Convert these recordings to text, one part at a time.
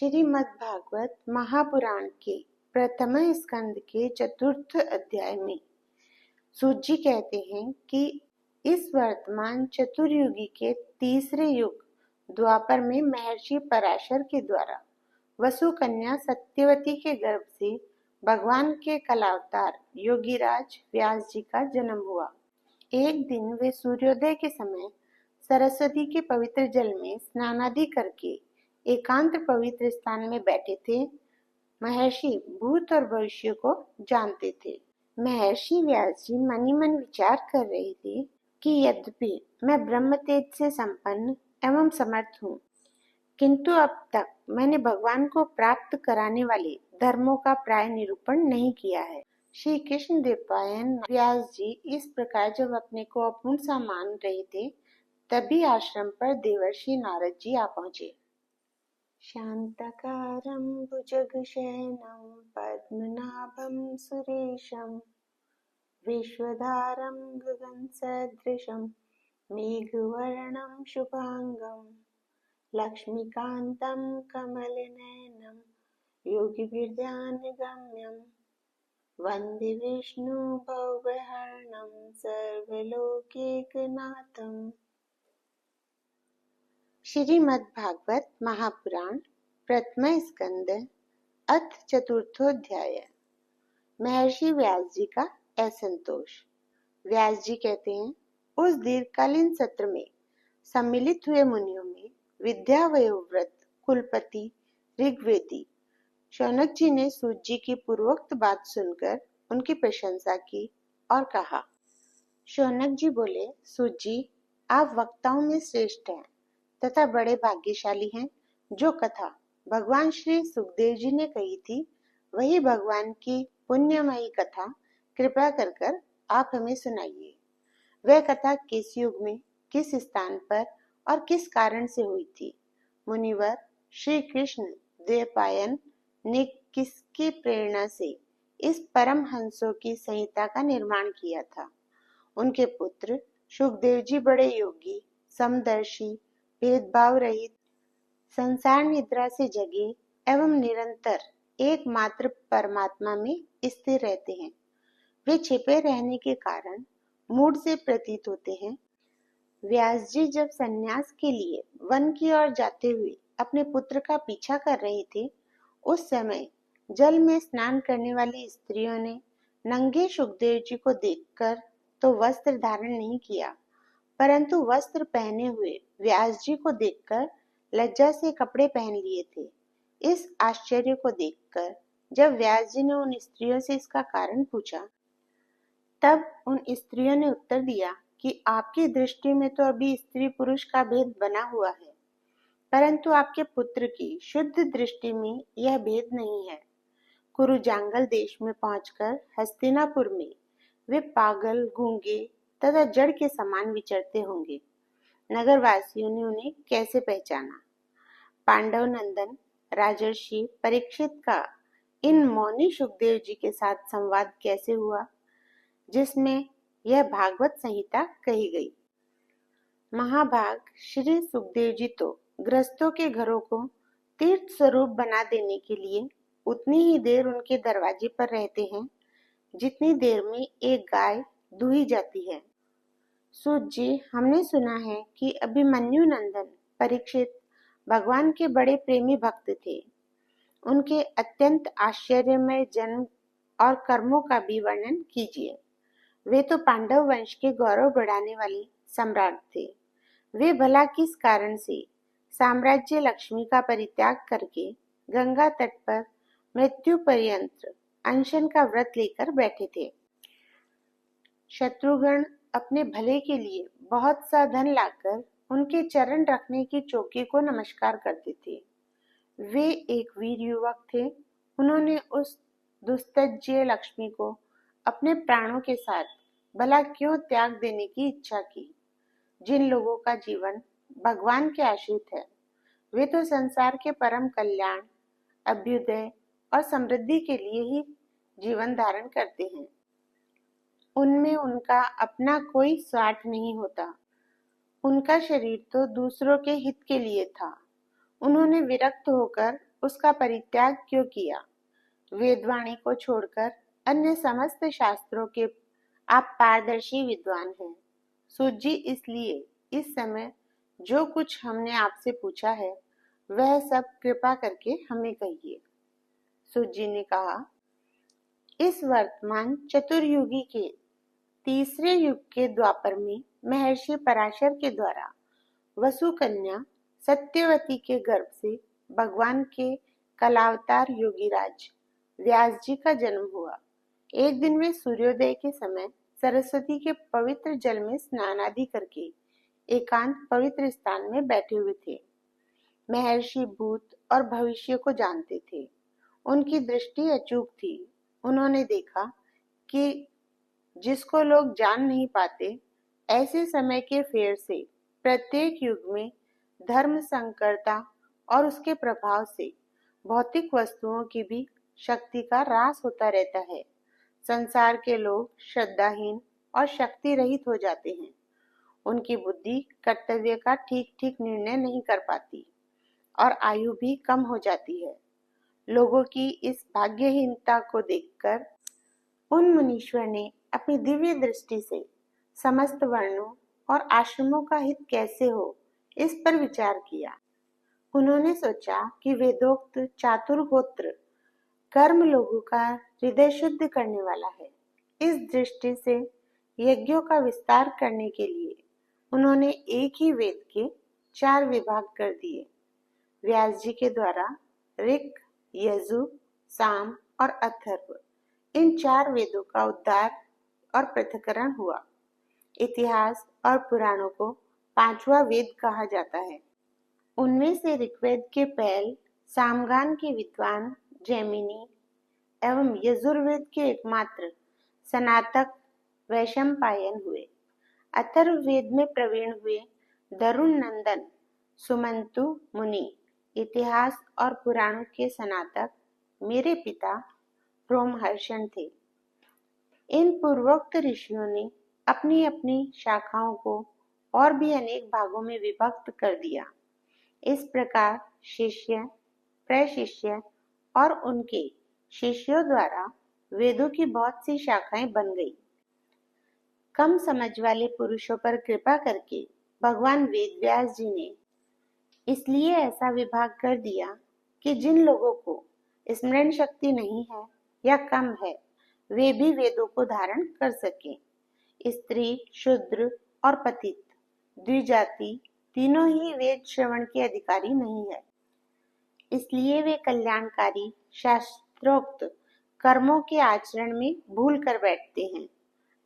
श्रीमद्भागवत महापुराण के प्रथम स्कंद के चतुर्थ अध्याय में सूत जी कहते हैं कि इस वर्तमान चतुर्युगी के तीसरे युग द्वापर में महर्षि पराशर के द्वारा वसु कन्या सत्यवती के गर्भ से भगवान के कलावतार योगीराज व्यास जी का जन्म हुआ। एक दिन वे सूर्योदय के समय सरस्वती के पवित्र जल में स्नानादि करके एकांत पवित्र स्थान में बैठे थे। महर्षि भूत और भविष्य को जानते थे। महर्षि व्यास जी मनी मन विचार कर रहे थे कि यद्यपि मैं ब्रह्म तेज से संपन्न एवं समर्थ हूँ, किंतु अब तक मैंने भगवान को प्राप्त कराने वाले धर्मों का प्राय निरूपण नहीं किया है। श्री कृष्ण द्वैपायन व्यास जी इस प्रकार जब अपने को अपूर्ण सा मान रहे थे, तभी आश्रम पर देवर्षि नारद जी आ पहुंचे। शांताकारं भुजगशयनं पद्मनाभं सुरेशं विश्वधारं गगनसदृशं मेघवर्णं शुभांगं लक्ष्मीकान्तं कमलनयनं योगिभिर्ध्यानगम्यं वन्दे विष्णु भवभयहरणं सर्वलोकैकनाथम्। श्रीमद्भागवत महापुराण प्रथम स्कंद अथ चतुर्थोध्याय। महर्षि व्यास जी का असंतोष। व्यास जी कहते हैं, उस दीर्घकालीन सत्र में सम्मिलित हुए मुनियों में विद्यावयोव्रत कुलपति ऋग्वेदी शौनक जी ने सूत जी की पूर्वोक्त बात सुनकर उनकी प्रशंसा की और कहा। शौनक जी बोले, सूत जी, आप वक्ताओं में श्रेष्ठ हैं तथा बड़े भाग्यशाली हैं। जो कथा भगवान श्री सुखदेव जी ने कही थी, वही भगवान की पुण्यमयी कथा कृपा कर आप हमें सुनाइए। वह कथा किस युग में, किस स्थान पर और किस कारण से हुई थी? मुनिवर, श्री कृष्ण द्वैपायन ने किसकी प्रेरणा से इस परम हंसों की संहिता का निर्माण किया था? उनके पुत्र सुखदेव जी बड़े योगी, समदर्शी, भेदभाव रहित, संसार निद्रा से जगे एवं निरंतर एकमात्र परमात्मा में स्थिर रहते हैं। वे छिपे रहने के कारण मूढ़ से प्रतीत होते हैं। व्यास जी जब संन्यास के लिए वन की ओर जाते हुए अपने पुत्र का पीछा कर रहे थे, उस समय जल में स्नान करने वाली स्त्रियों ने नंगे सुखदेव जी को देखकर तो वस्त्र धारण नहीं किया, परंतु वस्त्र पहने हुए व्यास जी को देखकर लज्जा से कपड़े पहन लिए थे। इस आश्चर्य को देखकर जब व्यास जी ने उन स्त्रियों से इसका कारण पूछा, तब उन स्त्रियों ने उत्तर दिया कि आपकी दृष्टि में तो अभी स्त्री पुरुष का भेद बना हुआ है, परंतु आपके पुत्र की शुद्ध दृष्टि में यह भेद नहीं है। कुरु जांगल देश में पहुंचकर हस्तिनापुर में वे पागल, गूंगे तथा जड़ के समान विचरते होंगे। नगरवासियों ने उन्हें कैसे पहचाना? पांडव नंदन राजर्षि परीक्षित का इन मौनी सुखदेव जी के साथ संवाद कैसे हुआ, जिसमें यह भागवत संहिता कही गई? महाभाग श्री सुखदेव जी तो गृहस्थों के घरों को तीर्थ स्वरूप बना देने के लिए उतनी ही देर उनके दरवाजे पर रहते हैं जितनी देर में एक गाय दूही जाती है। सूत जी, हमने सुना है कि अभिमन्यु नंदन परीक्षित भगवान के बड़े प्रेमी भक्त थे। उनके अत्यंत आश्चर्यमय जन्म और कर्मों का भी वर्णन कीजिए। वे तो पांडव वंश के गौरव बढ़ाने वाले सम्राट थे। वे भला किस कारण से साम्राज्य लक्ष्मी का परित्याग करके गंगा तट पर मृत्यु पर्यंत अनशन का व्रत लेकर बैठे थे? शत्रुघ्न अपने भले के लिए बहुत सा धन लाकर उनके चरण रखने की चौकी को नमस्कार करते थे। वे एक वीर युवक थे। उन्होंने उस दुस्तज्य लक्ष्मी को अपने प्राणों के साथ भला क्यों त्याग देने की इच्छा की? जिन लोगों का जीवन भगवान के आश्रित है, वे तो संसार के परम कल्याण, अभ्युदय और समृद्धि के लिए ही जीवन धारण करते हैं। उनमें उनका अपना कोई स्वार्थ नहीं होता। उनका शरीर तो दूसरों के हित के लिए था। उन्होंने विरक्त होकर उसका परित्याग क्यों किया? वेदवाणी को छोड़कर अन्य समस्त शास्त्रों के आप पारदर्शी विद्वान हैं। सूत जी, इसलिए इस समय जो कुछ हमने आपसे पूछा है वह सब कृपा करके हमें कहिए। सूत जी ने कहा, इस वर्तमान चतुर्युगी के तीसरे युग के द्वापर में महर्षि पराशर के द्वारा वसु कन्या सत्यवती के गर्भ से भगवान के कलावतार योगीराज व्यास जी का जन्म हुआ। एक दिन वे सूर्योदय के समय सरस्वती के पवित्र जल में स्नान आदि करके एकांत पवित्र स्थान में बैठे हुए थे। महर्षि भूत और भविष्य को जानते थे। उनकी दृष्टि अचूक थी। उन्होंने देखा कि जिसको लोग जान नहीं पाते, ऐसे समय के फेर से प्रत्येक युग में धर्म संकरता और उसके प्रभाव से भौतिक वस्तुओं की भी शक्ति का ह्रास होता रहता है। संसार के लोग श्रद्धाहीन और शक्ति रहित हो जाते हैं। उनकी बुद्धि कर्तव्य का ठीक ठीक निर्णय नहीं कर पाती और आयु भी कम हो जाती है। लोगों की इस भाग्यहीनता को देखकर उन मुनीश्वर ने अपनी दिव्य दृष्टि से समस्त वर्णों और आश्रमों का हित कैसे हो, इस पर विचार किया। उन्होंने सोचा कि वेदोक्त चातुर्गोत्र कर्म लोगों का हृदय शुद्ध करने वाला है। इस दृष्टि से यज्ञों का विस्तार करने के लिए उन्होंने एक ही वेद के 4 विभाग कर दिए। व्यास जी के द्वारा ऋक, यजु, साम और अथर्व, इन 4 वेदों का उद्धार और पृथक्करण हुआ। इतिहास और पुराणों को 5वां वेद कहा जाता है। उनमें से ऋग्वेद के पहल सामगान के विद्वान जैमिनी एवं यजुर्वेद के एकमात्र स्नातक वैशंपायन हुए। अथर्ववेद में प्रवीण हुए दरुण नंदन सुमंतु मुनि इतिहास और पुराणों के स्नातक मेरे पिता रोमहर्षण थे। इन पूर्वोक्त ऋषियों ने अपनी अपनी शाखाओं को और भी अनेक भागों में विभक्त कर दिया। इस प्रकार शिष्य, प्रशिष्य और उनके शिष्यों द्वारा वेदों की बहुत सी शाखाएं बन गई। कम समझ वाले पुरुषों पर कृपा करके भगवान वेदव्यास जी ने इसलिए ऐसा विभाग कर दिया कि जिन लोगों को स्मरण शक्ति नहीं है या कम है, वे भी वेदों को धारण कर सकें। स्त्री, शूद्र और पतित द्विजाति तीनों ही वेद श्रवण के अधिकारी नहीं है। इसलिए वे कल्याणकारी शास्त्रोक्त कर्मों के आचरण में भूल कर बैठते हैं।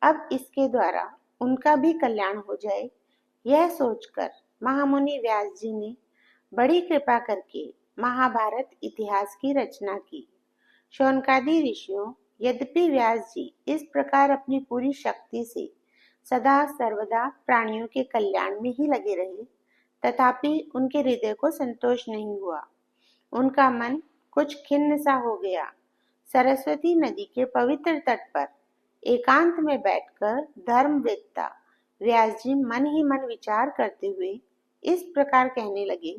अब इसके द्वारा उनका भी कल्याण हो जाए, यह सोचकर महामुनि व्यास जी ने बड़ी कृपा करके महाभारत इतिहास की रचना की। शौनकादि ऋषियों, यद्यपि व्यास जी इस प्रकार अपनी पूरी शक्ति से सदा सर्वदा प्राणियों के कल्याण में ही लगे रहे, तथापि उनके हृदय को संतोष नहीं हुआ। उनका मन कुछ खिन्न सा हो गया। सरस्वती नदी के पवित्र तट पर एकांत में बैठकर धर्मवेत्ता व्यास जी मन ही मन विचार करते हुए इस प्रकार कहने लगे,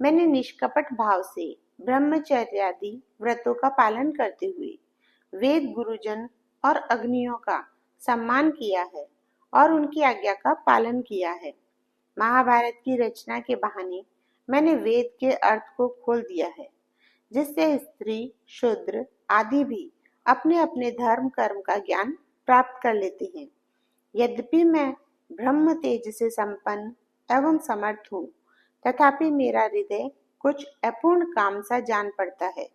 मैंने निष्कपट भाव से ब्रह्मचर्यादि व्रतों का पालन करते हुए वेद, गुरुजन और अग्नियों का सम्मान किया है और उनकी आज्ञा का पालन किया है। महाभारत की रचना के बहाने मैंने वेद के अर्थ को खोल दिया है, जिससे स्त्री, शूद्र आदि भी अपने अपने धर्म कर्म का ज्ञान प्राप्त कर लेते हैं। यद्यपि मैं ब्रह्म तेज से संपन्न एवं समर्थ हूँ, तथापि मेरा हृदय कुछ अपूर्ण काम सा जान पड़ता है।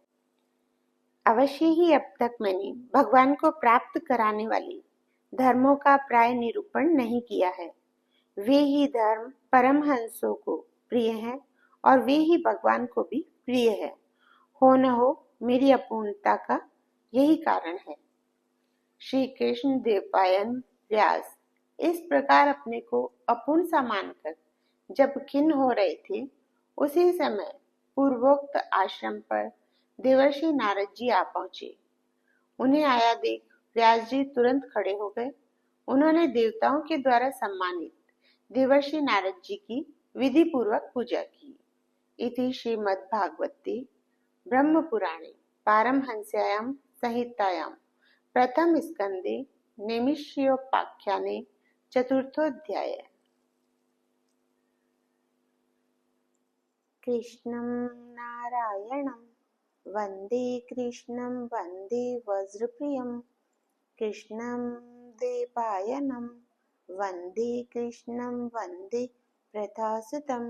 अवश्य ही अब तक मैंने भगवान को प्राप्त कराने वाले धर्मों का प्राय निरूपण नहीं किया है। वे ही धर्म परमहंसों को प्रिय हैं और वे ही भगवान को भी प्रिय है। हो न हो मेरी अपूर्णता का यही कारण है। श्री कृष्ण देवपायन व्यास इस प्रकार अपने को अपूर्ण सा मानकर जब खिन्न हो रहे थे, उसी समय पूर्वोक्त आश्रम पर देवर्षि नारद जी आ पहुंचे। उन्हें आया देख व्यास जी तुरंत खड़े हो गए। उन्होंने देवताओं के द्वारा सम्मानित देवर्षि नारद जी की विधि पूर्वक पूजा की। इति श्रीमद्भागवते ब्रह्मपुराणे पारमहंस्यां संहितायां प्रथमस्कन्धे नैमिषीयोपाख्याने चतुर्थोऽध्यायः। कृष्णं नारायणं वन्दे कृष्णं वन्दे वज्रप्रियं कृष्णं देवपायनं वन्दे कृष्णं वन्दे प्रथासुतं